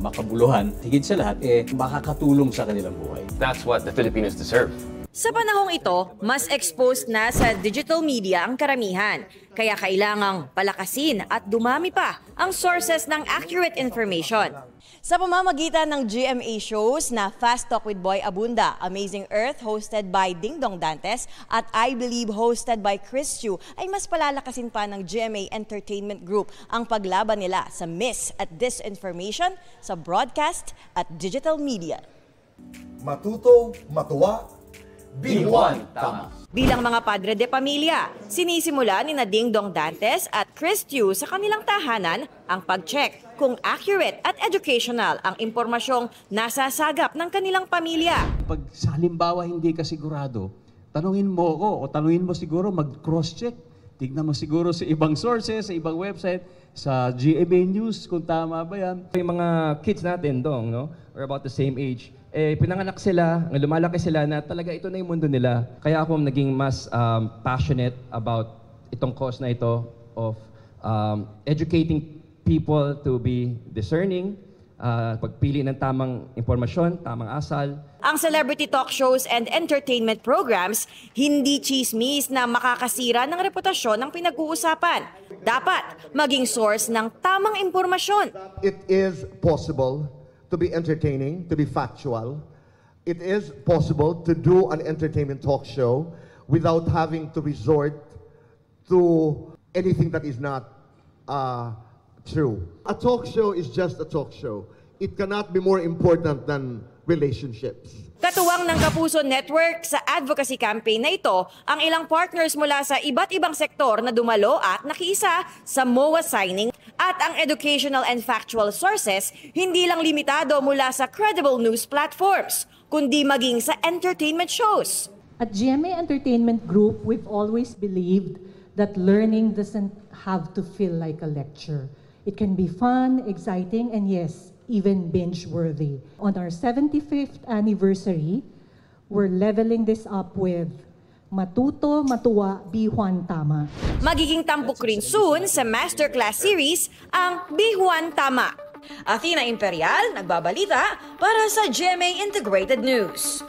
makabuluhan, higit sa lahat, makakatulong sa kanilang buhay. That's what the Filipinos deserve. Sa panahong ito, mas exposed na sa digital media ang karamihan. Kaya kailangang palakasin at dumami pa ang sources ng accurate information. Sa pamamagitan ng GMA shows na Fast Talk with Boy Abunda, Amazing Earth hosted by Ding Dong Dantes at I Believe hosted by Chris Chu, ay mas palalakasin pa ng GMA Entertainment Group ang paglaban nila sa mis at disinformation sa broadcast at digital media. Matuto, matuwa, B1 Tama. Bilang mga padre de pamilya, sinisimula ni Ding Dong Dantes at Chris Chu sa kanilang tahanan ang pag-check kung accurate at educational ang impormasyong nasasagap ng kanilang pamilya. Pag sa halimbawa hindi ka sigurado, tanungin mo ko o tanungin mo siguro, mag-cross-check. Tignan mo siguro sa ibang sources, sa ibang website, sa GMA News kung tama ba yan. Yung mga kids natin, Dong, no? Or about the same age, pinanganak sila, lumalaki sila na talaga ito na yung mundo nila. Kaya ako naging mas passionate about itong cause na ito of educating people to be discerning, pagpili ng tamang impormasyon, tamang asal. Ang celebrity talk shows and entertainment programs, hindi chismis na makakasira ng reputasyon ng pinag-uusapan. Dapat maging source ng tamang impormasyon. It is possible to be entertaining, to be factual. It is possible to do an entertainment talk show without having to resort to anything that is not true. A talk show is just a talk show. It cannot be more important than relationships. Katuwang ng Kapuso Network sa advocacy campaign na ito ang ilang partners mula sa iba't ibang sektor na dumalo at nakiisa sa MOA signing at ang educational and factual sources hindi lang limitado mula sa credible news platforms kundi maging sa entertainment shows. At GMA Entertainment Group, we've always believed that learning doesn't have to feel like a lecture. It can be fun, exciting, and yes, even binge-worthy. On our 75th anniversary, we're leveling this up with Matuto, Matuwa, B1 Tama. Magiging tampok rin soon sa masterclass series ang B1 Tama. Athena Imperial, nagbabalita para sa GMA Integrated News.